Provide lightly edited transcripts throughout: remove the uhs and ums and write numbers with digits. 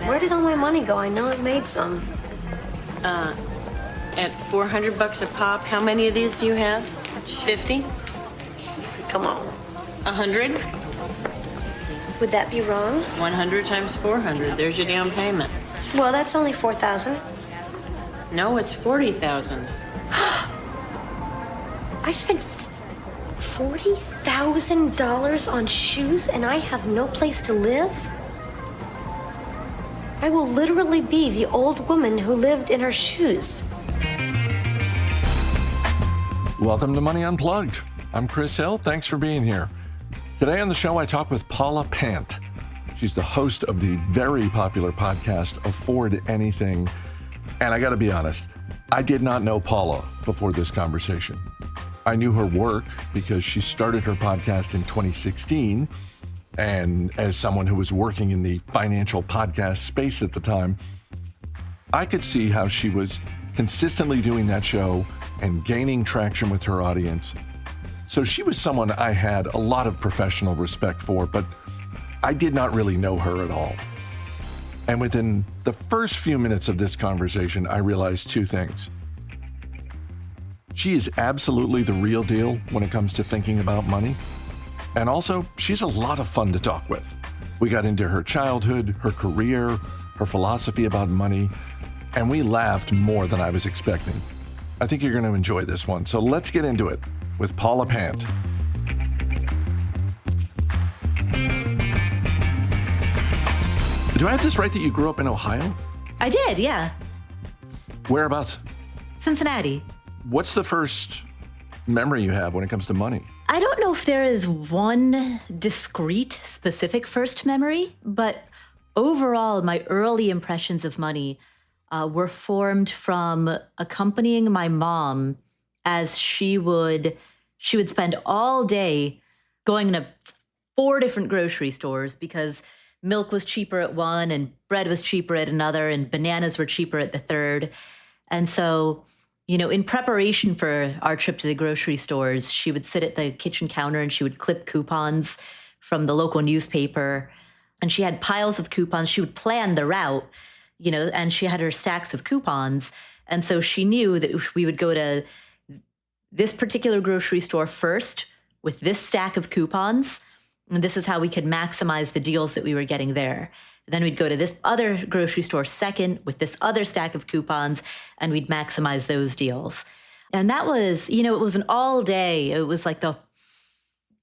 Where did all my money go? I know it made some. At $400 a pop, how many of these do you have? 50? Come on. 100? Would that be wrong? 100 times 400. There's your down payment. Well, that's only $4,000. No, it's 40,000. I spent $40,000 on shoes and I have no place to live? I will literally be the old woman who lived in her shoes. Welcome to Money Unplugged. I'm Chris Hill. Thanks for being here. Today on the show, I talk with Paula Pant. She's the host of the very popular podcast, Afford Anything. And I got to be honest, I did not know Paula before this conversation. I knew her work because she started her podcast in 2016. And as someone who was working in the financial podcast space at the time, I could see how she was consistently doing that show and gaining traction with her audience. So she was someone I had a lot of professional respect for, but I did not really know her at all. And within the first few minutes of this conversation, I realized two things. She is absolutely the real deal when it comes to thinking about money. And also, she's a lot of fun to talk with. We got into her childhood, her career, her philosophy about money, and we laughed more than I was expecting. I think you're going to enjoy this one. So let's get into it with Paula Pant. Do I have this right that you grew up in Ohio? I did, yeah. Whereabouts? Cincinnati. What's the first memory you have when it comes to money? I don't know if there is one discrete, specific first memory, but overall, my early impressions of money were formed from accompanying my mom as she would spend all day going to 4 different grocery stores because milk was cheaper at one and bread was cheaper at another and bananas were cheaper at the third. And so, you know, in preparation for our trip to the grocery stores, she would sit at the kitchen counter and she would clip coupons from the local newspaper. And she had piles of coupons. She would plan the route, you know, and she had her stacks of coupons. And so she knew that we would go to this particular grocery store first with this stack of coupons. And this is how we could maximize the deals that we were getting there. Then we'd go to this other grocery store second with this other stack of coupons, and we'd maximize those deals. And that was, you know, it was an all day. It was like the,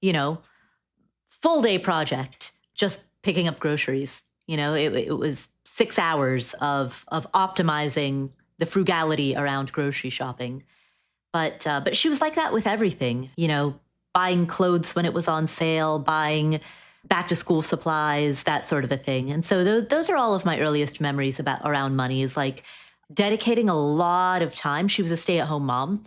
you know, full day project, just picking up groceries. You know, it was 6 hours of optimizing the frugality around grocery shopping. But she was like that with everything, you know, buying clothes when it was on sale, buying back to school supplies, that sort of a thing. And so those are all of my earliest memories around money, is like dedicating a lot of time. She was a stay-at-home mom.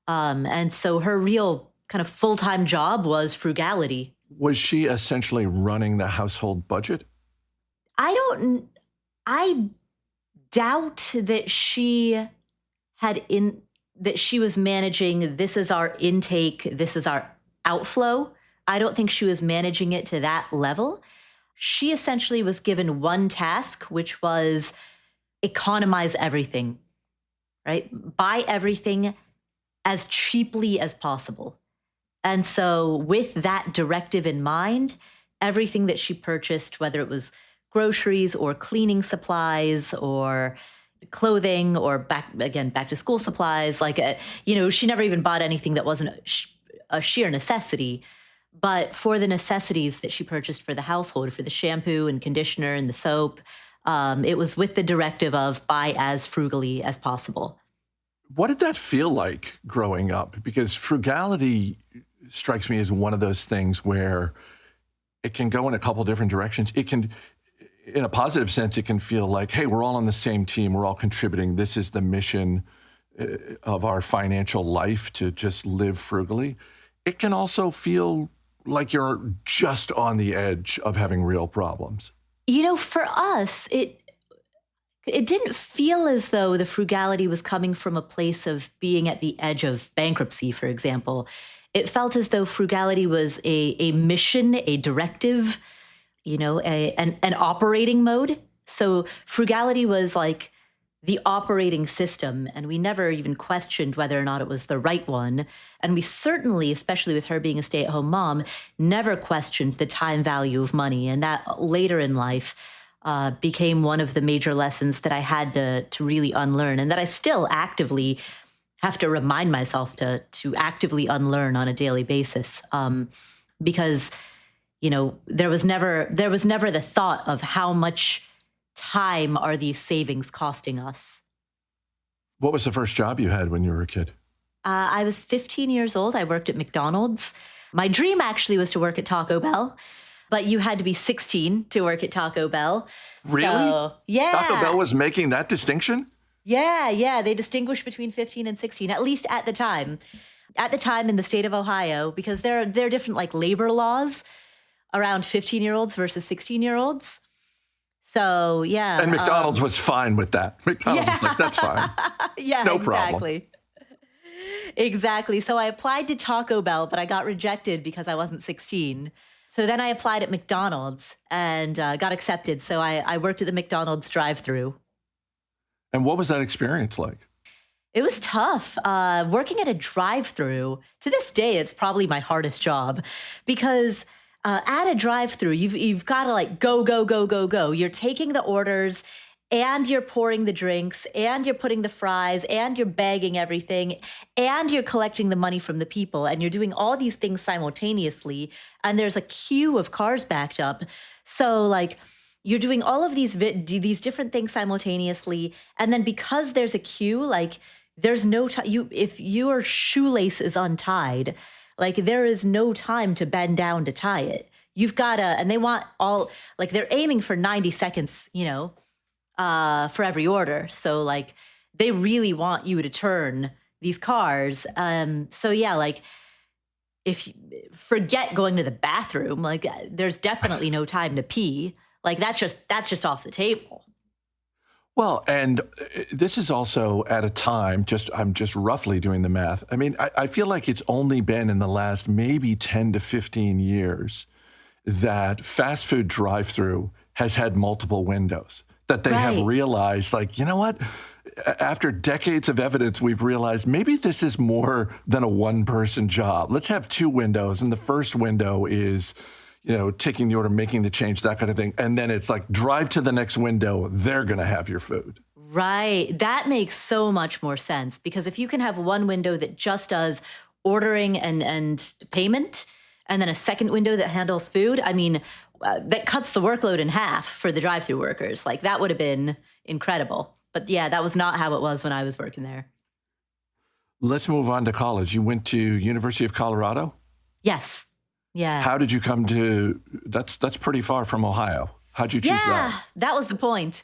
And so her real kind of full-time job was frugality. Was she essentially running the household budget? I doubt that she was managing, this is our intake, this is our outflow. I don't think she was managing it to that level. She essentially was given one task, which was economize everything, right? Buy everything as cheaply as possible. And so with that directive in mind, everything that she purchased, whether it was groceries or cleaning supplies or clothing or back to school supplies, you know, she never even bought anything that wasn't a sheer necessity. But for the necessities that she purchased for the household, for the shampoo and conditioner and the soap, it was with the directive of buy as frugally as possible. What did that feel like growing up? Because frugality strikes me as one of those things where it can go in a couple different directions. It can, in a positive sense, it can feel like, hey, we're all on the same team. We're all contributing. This is the mission of our financial life, to just live frugally. It can also feel like you're just on the edge of having real problems. You know, for us, it didn't feel as though the frugality was coming from a place of being at the edge of bankruptcy, for example. It felt as though frugality was a mission, a directive, you know, an operating mode. So frugality was like the operating system, and we never even questioned whether or not it was the right one. And we certainly, especially with her being a stay-at-home mom, never questioned the time value of money. And that later in life became one of the major lessons that I had to really unlearn, and that I still actively have to remind myself to actively unlearn on a daily basis. Because, there was never the thought of how much time are these savings costing us. What was the first job you had when you were a kid? I was 15 years old. I worked at McDonald's. My dream actually was to work at Taco Bell, but you had to be 16 to work at Taco Bell. Really? So, yeah. Taco Bell was making that distinction? Yeah. They distinguish between 15 and 16, at least at the time. At the time in the state of Ohio, because there are different like labor laws around 15-year-olds versus 16-year-olds. So, yeah. And McDonald's was fine with that. McDonald's was like, that's fine. Yeah, no exactly. Problem. Exactly. So I applied to Taco Bell, but I got rejected because I wasn't 16. So then I applied at McDonald's and got accepted. So I worked at the McDonald's drive-thru. And what was that experience like? It was tough. Working at a drive-thru, to this day, it's probably my hardest job because at a drive-thru, you've got to like go. You're taking the orders and you're pouring the drinks and you're putting the fries and you're bagging everything and you're collecting the money from the people and you're doing all these things simultaneously. And there's a queue of cars backed up. So like you're doing all of these different things simultaneously. And then because there's a queue, like there's no time. If your shoelace is untied, like there is no time to bend down to tie it. You've got to, and they want they're aiming for 90 seconds, for every order. So like they really want you to turn these cars. So yeah, like if you forget going to the bathroom, like there's definitely no time to pee. Like that's just off the table. Well, and this is also at a time, I'm just roughly doing the math. I mean, I feel like it's only been in the last maybe 10 to 15 years that fast food drive-through has had multiple windows, that they have realized, like, you know what? After decades of evidence, we've realized maybe this is more than a one-person job. Let's have two windows, and the first window is taking the order, making the change, that kind of thing. And then it's like, drive to the next window. They're going to have your food. Right. That makes so much more sense because if you can have one window that just does ordering and payment, and then a second window that handles food, I mean, that cuts the workload in half for the drive-thru workers. Like that would have been incredible. But yeah, that was not how it was when I was working there. Let's move on to college. You went to University of Colorado? Yes. Yeah. How did you come to, that's pretty far from Ohio. How'd you choose that? Yeah, that was the point.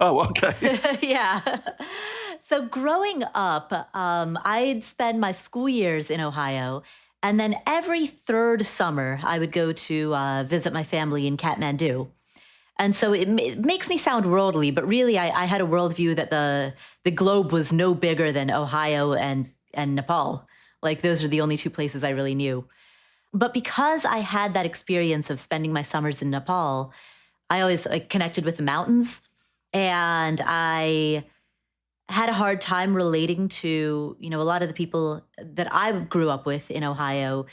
Oh, okay. Yeah. So growing up, I'd spend my school years in Ohio. And then every third summer, I would go to visit my family in Kathmandu. And so it makes me sound worldly, but really I had a worldview that the globe was no bigger than Ohio and Nepal. Like those are the only two places I really knew. But because I had that experience of spending my summers in Nepal, I always connected with the mountains. And I had a hard time relating to, a lot of the people that I grew up with in Ohio.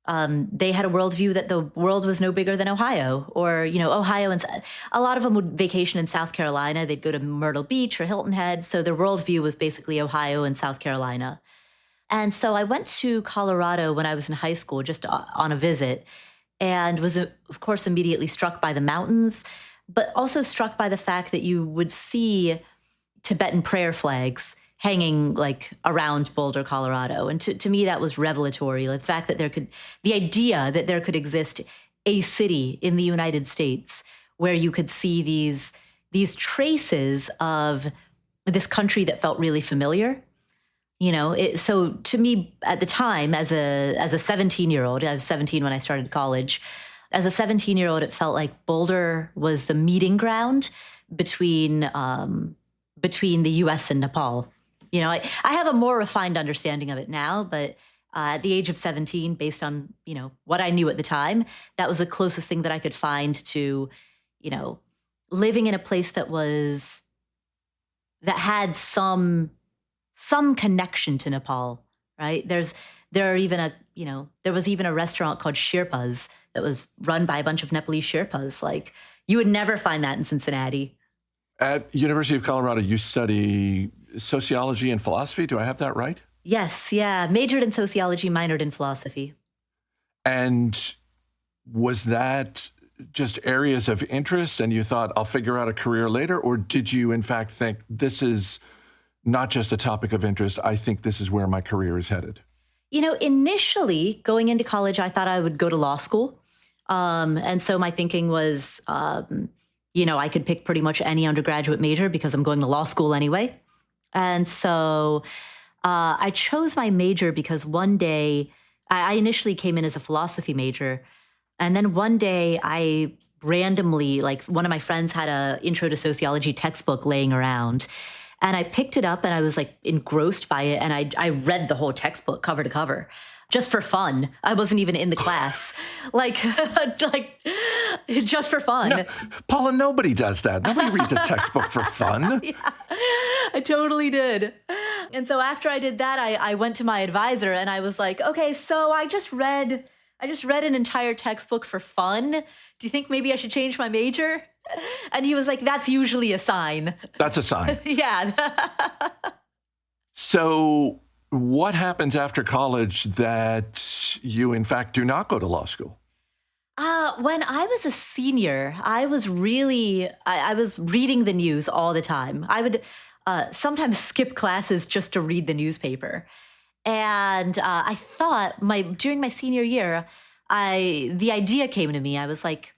They had a worldview that the world was no bigger than Ohio, or, Ohio, and a lot of them would vacation in South Carolina. They'd go to Myrtle Beach or Hilton Head. So their worldview was basically Ohio and South Carolina. And so I went to Colorado when I was in high school, just on a visit, and was, of course, immediately struck by the mountains, but also struck by the fact that you would see Tibetan prayer flags hanging like around Boulder, Colorado. And to me, that was revelatory. The fact that the idea that there could exist a city in the United States where you could see these traces of this country that felt really familiar. So to me at the time, as a 17-year-old, I was 17 when I started college. As a 17-year-old, it felt like Boulder was the meeting ground between the U.S. and Nepal. I have a more refined understanding of it now, but at the age of 17, based on, what I knew at the time, that was the closest thing that I could find to, living in a place that had some connection to Nepal, right? There was even a restaurant called Sherpas that was run by a bunch of Nepalese Sherpas. Like, you would never find that in Cincinnati. At University of Colorado, you study sociology and philosophy. Do I have that right? Yes, yeah. Majored in sociology, minored in philosophy. And was that just areas of interest and you thought, I'll figure out a career later? Or did you, in fact, think this is not just a topic of interest, I think this is where my career is headed? Initially, going into college, I thought I would go to law school. And so my thinking was, I could pick pretty much any undergraduate major because I'm going to law school anyway. And so I chose my major because one day, I initially came in as a philosophy major. And then one day I randomly, like, one of my friends had a intro to sociology textbook laying around. And I picked it up and I was like engrossed by it. And I read the whole textbook cover to cover just for fun. I wasn't even in the class, like just for fun. No, Paula, nobody does that. Nobody reads a textbook for fun. Yeah, I totally did. And so after I did that, I went to my advisor and I was like, okay, so I just read an entire textbook for fun. Do you think maybe I should change my major? And he was like, that's usually a sign. That's a sign. Yeah. So what happens after college that you, in fact, do not go to law school? When I was a senior, I was reading the news all the time. I would sometimes skip classes just to read the newspaper. And I thought during my senior year, the idea came to me. I was like,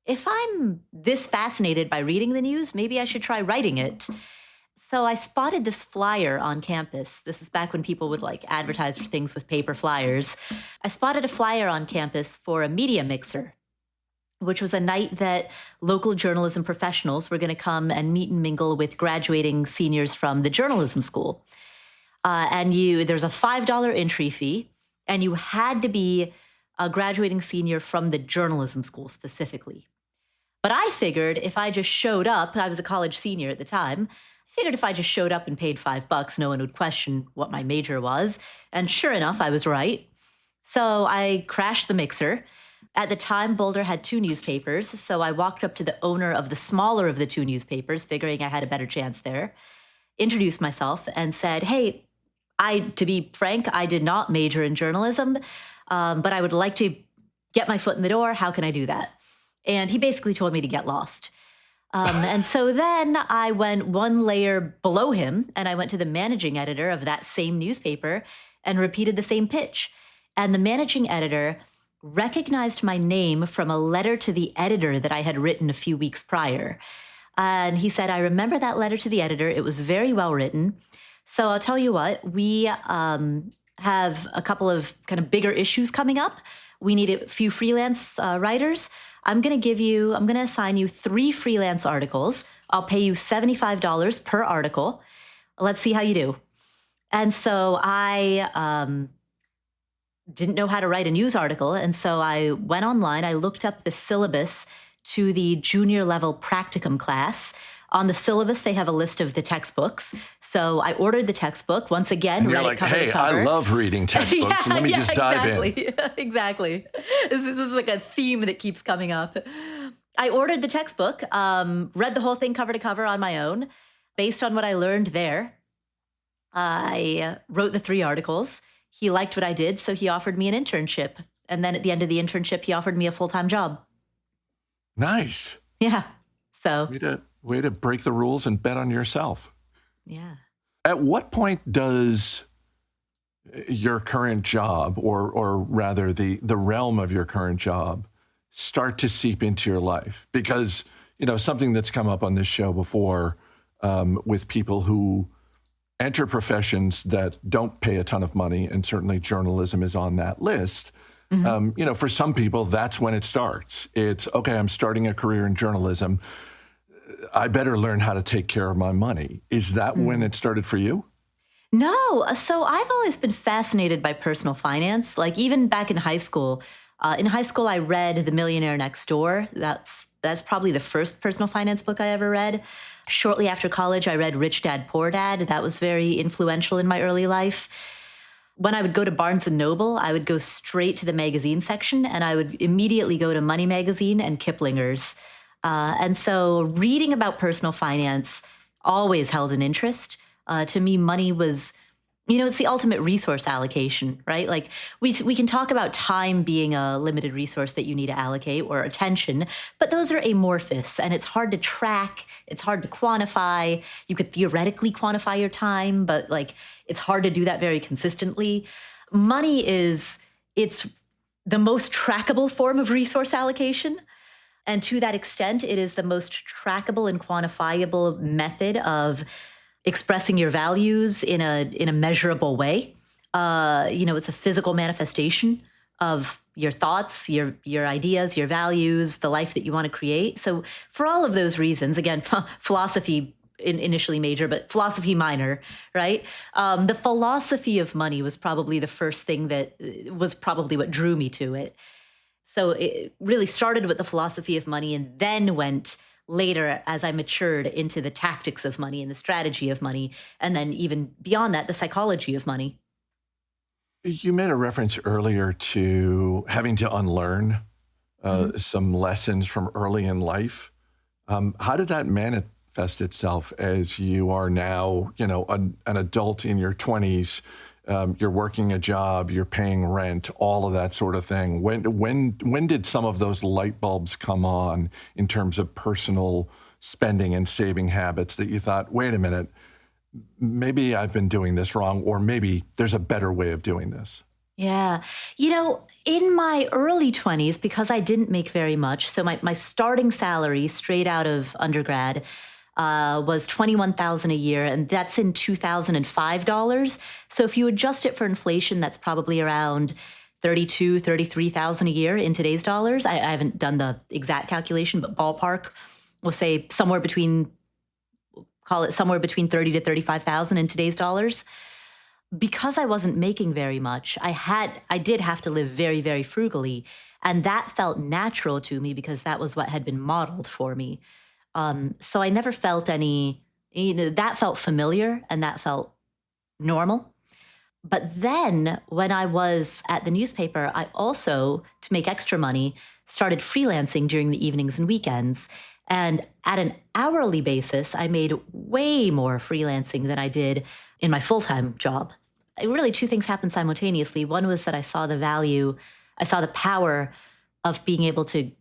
if I'm this fascinated by reading the news, maybe I should try writing it. So I spotted this flyer on campus. This is back when people would like advertise for things with paper flyers. I spotted a flyer on campus for a media mixer, which was a night that local journalism professionals were going to come and meet and mingle with graduating seniors from the journalism school. And there's a $5 entry fee, and you had to be a graduating senior from the journalism school specifically. But I figured if I just showed up, I was a college senior at the time, I figured if I just showed up and paid $5, no one would question what my major was. And sure enough, I was right. So I crashed the mixer. At the time, Boulder had 2 newspapers, so I walked up to the owner of the smaller of the 2 newspapers, figuring I had a better chance there, introduced myself, and said, hey, to be frank, I did not major in journalism, but I would like to get my foot in the door. How can I do that? And he basically told me to get lost. And so then I went one layer below him, and I went to the managing editor of that same newspaper and repeated the same pitch. And the managing editor recognized my name from a letter to the editor that I had written a few weeks prior. And he said, I remember that letter to the editor. It was very well written. So I'll tell you what, we have a couple of kind of bigger issues coming up. We need a few freelance writers. I'm going to assign you 3 freelance articles. I'll pay you $75 per article. Let's see how you do. And so I didn't know how to write a news article. And so I went online. I looked up the syllabus to the junior level practicum class. On the syllabus, they have a list of the textbooks. So I ordered the textbook once again. And you're like, hey, I love reading textbooks. Let me just dive in. Exactly. This is like a theme that keeps coming up. I ordered the textbook, read the whole thing cover to cover on my own. Based on what I learned there, I wrote the 3 articles. He liked what I did, so he offered me an internship. And then at the end of the internship, he offered me a full-time job. Nice. Yeah. So way to break the rules and bet on yourself. Yeah. At what point does your current job, or rather the realm of your current job, start to seep into your life? Because, something that's come up on this show before with people who enter professions that don't pay a ton of money, and certainly journalism is on that list. Mm-hmm. For some people, that's when it starts. It's, okay, I'm starting a career in journalism. I better learn how to take care of my money. Is that when it started for you? No. So I've always been fascinated by personal finance. Like, even back in high school, In high school, I read The Millionaire Next Door. That's probably the first personal finance book I ever read. Shortly after college, I read Rich Dad, Poor Dad. That was very influential in my early life. When I would go to Barnes & Noble, I would go straight to the magazine section, and I would immediately go to Money Magazine and Kiplinger's. And so reading about personal finance always held an interest. To me, money was, it's the ultimate resource allocation, right? Like we can talk about time being a limited resource that you need to allocate, or attention, but those are amorphous and it's hard to track. It's hard to quantify. You could theoretically quantify your time, but it's hard to do that very consistently. Money it's the most trackable form of resource allocation. And to that extent, it is the most trackable and quantifiable method of expressing your values in a measurable way. It's a physical manifestation of your thoughts, your ideas, your values, the life that you want to create. So for all of those reasons, again, philosophy initially major, but philosophy minor, right? The philosophy of money was probably the first thing that was probably what drew me to it. So it really started with the philosophy of money and then went later, as I matured, into the tactics of money and the strategy of money, and then even beyond that, the psychology of money. You made a reference earlier to having to unlearn some lessons from early in life. How did that manifest itself as you are now, an adult in your 20s? You're working a job, you're paying rent, all of that sort of thing. When did some of those light bulbs come on in terms of personal spending and saving habits that you thought, wait a minute, maybe I've been doing this wrong, or maybe there's a better way of doing this? Yeah. In my early 20s, because I didn't make very much, so my starting salary straight out of undergrad was $21,000 a year, and that's in 2005 dollars. So if you adjust it for inflation, that's probably around $32,000, $33,000 a year in today's dollars. I haven't done the exact calculation, but ballpark, we'll say call it somewhere between $30,000 to $35,000 in today's dollars. Because I wasn't making very much, I did have to live very, very frugally, and that felt natural to me because that was what had been modeled for me. So I never felt that felt familiar and that felt normal. But then when I was at the newspaper, I also, to make extra money, started freelancing during the evenings and weekends. And at an hourly basis, I made way more freelancing than I did in my full-time job. Really, two things happened simultaneously. One was that I saw the power of being able to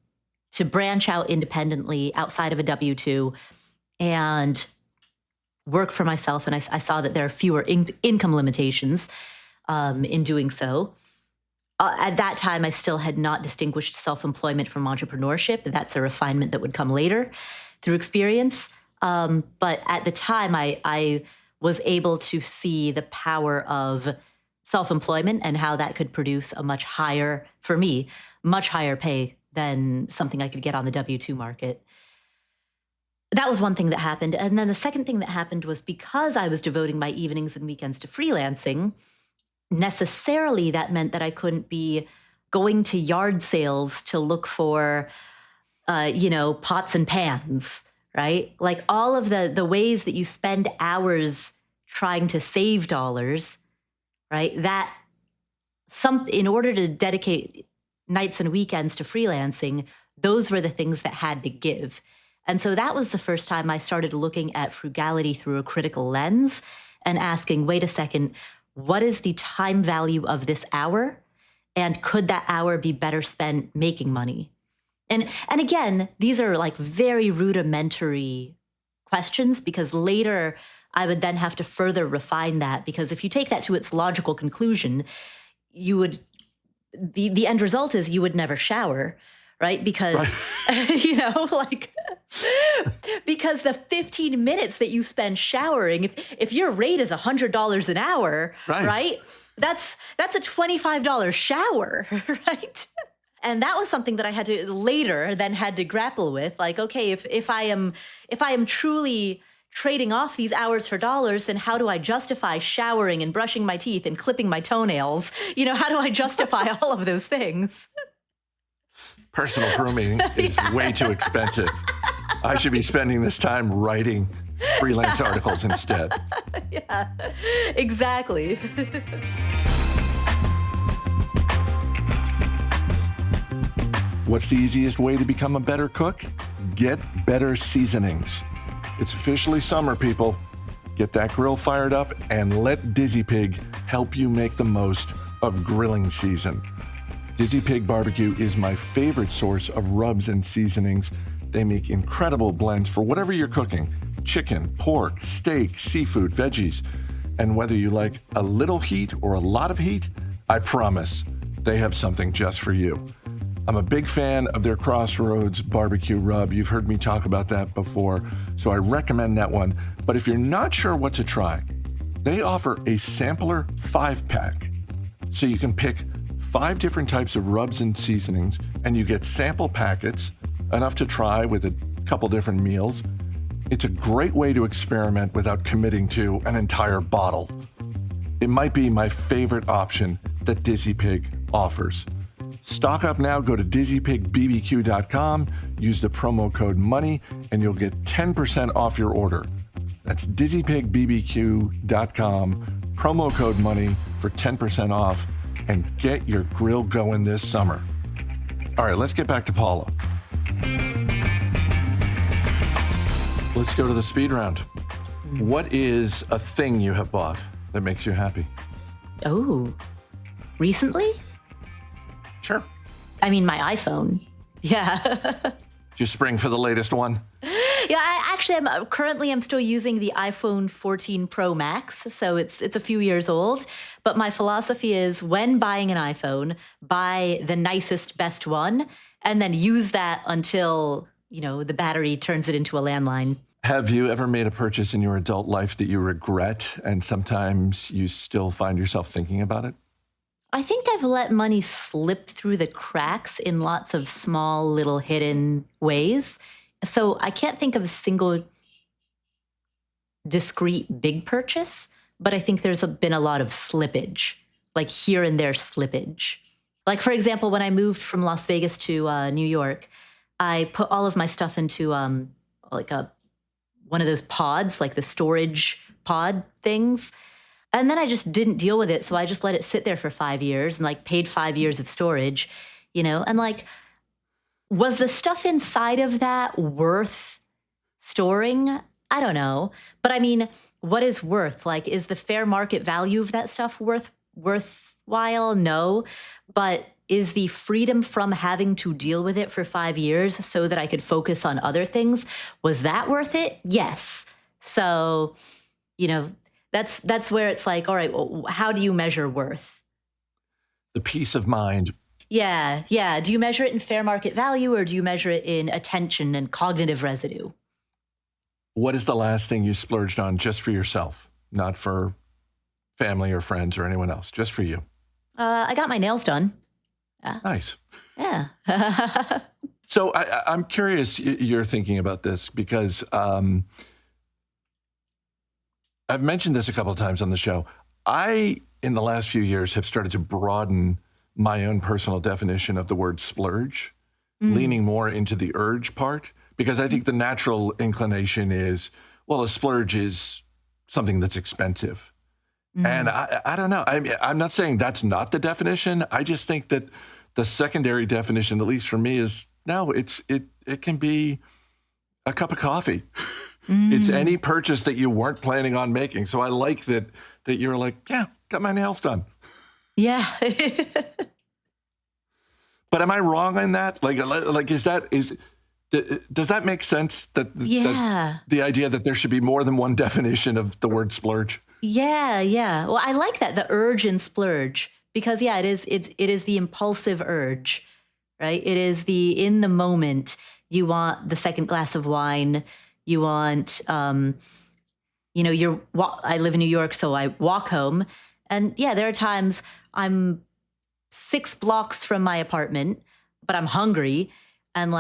branch out independently outside of a W-2 and work for myself. And I saw that there are fewer income limitations in doing so. At that time, I still had not distinguished self-employment from entrepreneurship. That's a refinement that would come later through experience. But at the time, I was able to see the power of self-employment and how that could produce a much higher pay than something I could get on the W-2 market. That was one thing that happened. And then the second thing that happened was because I was devoting my evenings and weekends to freelancing, necessarily that meant that I couldn't be going to yard sales to look for, pots and pans, right? Like all of the ways that you spend hours trying to save dollars, right? In order to dedicate nights and weekends to freelancing, those were the things that had to give. And so that was the first time I started looking at frugality through a critical lens and asking, wait a second, what is the time value of this hour? And could that hour be better spent making money? And again, these are like very rudimentary questions, because later I would then have to further refine that, because if you take that to its logical conclusion, the end result is you would never shower, right? Because, because the 15 minutes that you spend showering, if your rate is $100 an hour, right? That's a $25 shower, right? And that was something that I had to grapple with. Like, okay, if I am truly trading off these hours for dollars, then how do I justify showering and brushing my teeth and clipping my toenails? How do I justify all of those things? Personal grooming is way too expensive. I should be spending this time writing freelance articles instead. Yeah, exactly. What's the easiest way to become a better cook? Get better seasonings. It's officially summer, people. Get that grill fired up and let Dizzy Pig help you make the most of grilling season. Dizzy Pig Barbecue is my favorite source of rubs and seasonings. They make incredible blends for whatever you're cooking: chicken, pork, steak, seafood, veggies. And whether you like a little heat or a lot of heat, I promise they have something just for you. I'm a big fan of their Crossroads barbecue rub. You've heard me talk about that before, so I recommend that one. But if you're not sure what to try, they offer a sampler 5-pack. So you can pick 5 different types of rubs and seasonings, and you get sample packets, enough to try with a couple different meals. It's a great way to experiment without committing to an entire bottle. It might be my favorite option that Dizzy Pig offers. Stock up now. Go to dizzypigbbq.com, use the promo code MONEY, and you'll get 10% off your order. That's dizzypigbbq.com, promo code MONEY for 10% off, and get your grill going this summer. All right, let's get back to Paula. Let's go to the speed round. What is a thing you have bought that makes you happy? Oh, recently? Sure. I mean, my iPhone. Yeah. Did you spring for the latest one? Yeah, I'm currently still using the iPhone 14 Pro Max, so it's a few years old. But my philosophy is, when buying an iPhone, buy the nicest, best one, and then use that until, the battery turns it into a landline. Have you ever made a purchase in your adult life that you regret, and sometimes you still find yourself thinking about it? I think I've let money slip through the cracks in lots of small, little hidden ways. So I can't think of a single discrete big purchase, but I think there's been a lot of slippage, like here and there slippage. Like, for example, when I moved from Las Vegas to New York, I put all of my stuff into one of those pods, like the storage pod things. And then I just didn't deal with it. So I just let it sit there for 5 years and paid 5 years of storage, and was the stuff inside of that worth storing? I don't know. But I mean, what is worth? Is the fair market value of that stuff worthwhile? No. But is the freedom from having to deal with it for 5 years so that I could focus on other things, was that worth it? Yes. So, that's where it's all right, well, how do you measure worth? The peace of mind. Yeah. Do you measure it in fair market value, or do you measure it in attention and cognitive residue? What is the last thing you splurged on just for yourself, not for family or friends or anyone else, just for you? I got my nails done. Nice. Yeah. So I'm curious you're thinking about this because I've mentioned this a couple of times on the show. I, in the last few years, have started to broaden my own personal definition of the word splurge, leaning more into the urge part, because I think the natural inclination is, well, a splurge is something that's expensive. And I don't know. I'm not saying that's not the definition. I just think that the secondary definition, at least for me, is no, it can be a cup of coffee. It's any purchase that you weren't planning on making. So I like that you're yeah, got my nails done. Yeah. But am I wrong on that? Does that make sense? That the idea that there should be more than one definition of the word splurge? Yeah. Well, I like that, the urge and splurge, because it is the impulsive urge, right? It is in the moment, you want the second glass of wine, you want, I live in New York, so I walk home, and there are times I'm 6 blocks from my apartment, but I'm hungry, and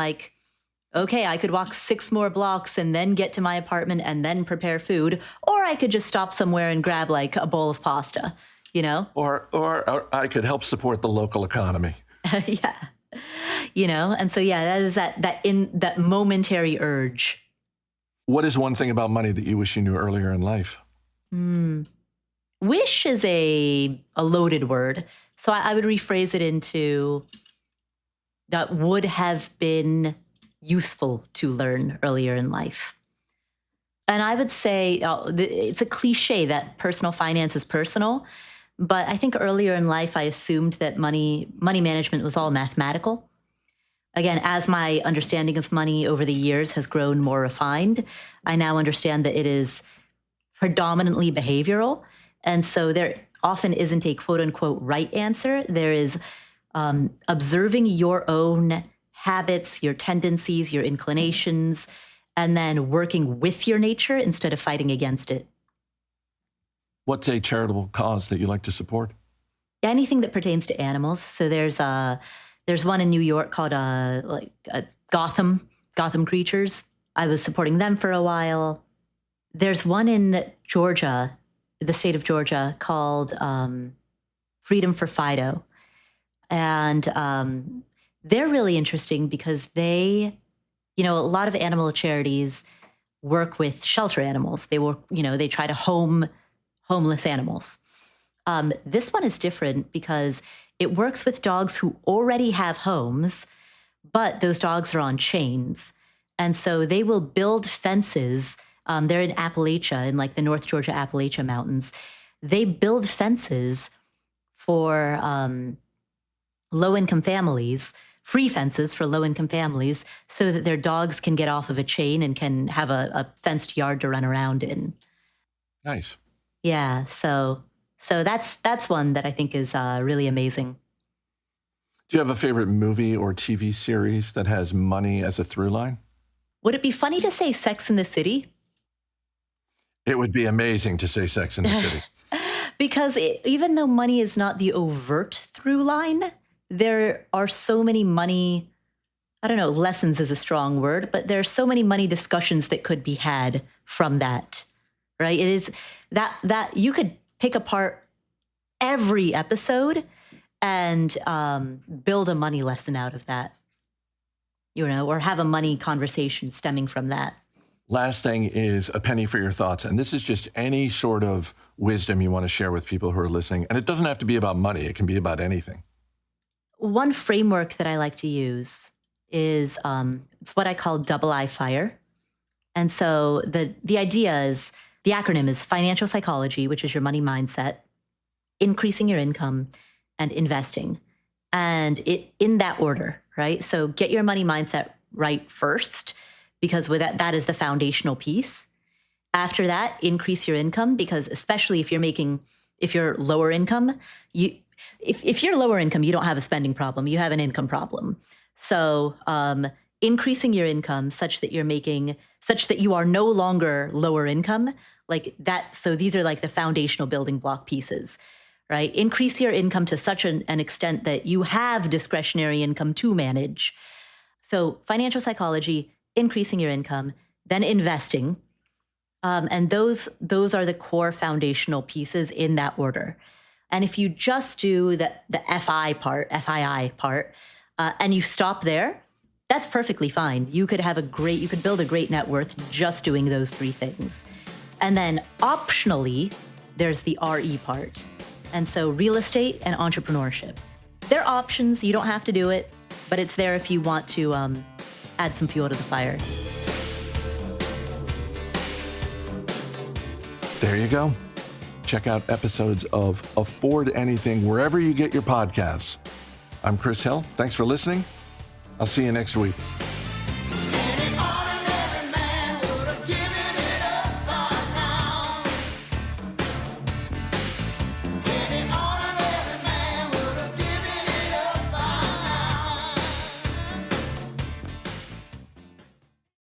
okay, I could walk 6 more blocks and then get to my apartment and then prepare food, or I could just stop somewhere and grab a bowl of pasta, Or I could help support the local economy. Yeah. And so, yeah, that is that momentary urge. What is one thing about money that you wish you knew earlier in life? Wish is a loaded word. So I would rephrase it into that would have been useful to learn earlier in life. And I would say it's a cliche that personal finance is personal, but I think earlier in life I assumed that money management was all mathematical. Again, as my understanding of money over the years has grown more refined, I now understand that it is predominantly behavioral. And so there often isn't a quote unquote right answer. There is observing your own habits, your tendencies, your inclinations, and then working with your nature instead of fighting against it. What's a charitable cause that you like to support? Anything that pertains to animals. So there's one in New York called Gotham Creatures. I was supporting them for a while. There's one in Georgia, the state of Georgia, called Freedom for Fido. And they're really interesting because they, a lot of animal charities work with shelter animals. They try to home homeless animals. This one is different because it works with dogs who already have homes, but those dogs are on chains. And so they will build fences. They're in Appalachia, in like the North Georgia Appalachia Mountains. They build fences for low-income families, free fences for low-income families, so that their dogs can get off of a chain and can have a fenced yard to run around in. Nice. Yeah, so that's one that I think is really amazing. Do you have a favorite movie or TV series that has money as a through line? Would it be funny to say Sex and the City? It would be amazing to say Sex and the City. Because even though money is not the overt through line, there are so many money, I don't know, lessons is a strong word, but there are so many money discussions that could be had from that, right? It is that you could pick apart every episode and build a money lesson out of that, or have a money conversation stemming from that. Last thing is a penny for your thoughts. And this is just any sort of wisdom you want to share with people who are listening. And it doesn't have to be about money. It can be about anything. One framework that I like to use is it's what I call double I fire. And so the idea is, the acronym is financial psychology, which is your money mindset, increasing your income, and investing. And it in that order, right? So get your money mindset right first, because with that is the foundational piece. After that, increase your income, because especially if you're lower income, if you're lower income, you don't have a spending problem, you have an income problem. So increasing your income such that you are no longer lower income, like that. So these are like the foundational building block pieces, right? Increase your income to such an extent that you have discretionary income to manage. So financial psychology, increasing your income, then investing. And those are the core foundational pieces in that order. And if you just do the FII part, and you stop there, that's perfectly fine. You could build a great net worth just doing those three things. And then optionally, there's the RE part. And so real estate and entrepreneurship. They're options. You don't have to do it, but it's there if you want to add some fuel to the fire. There you go. Check out episodes of Afford Anything wherever you get your podcasts. I'm Chris Hill. Thanks for listening. I'll see you next week.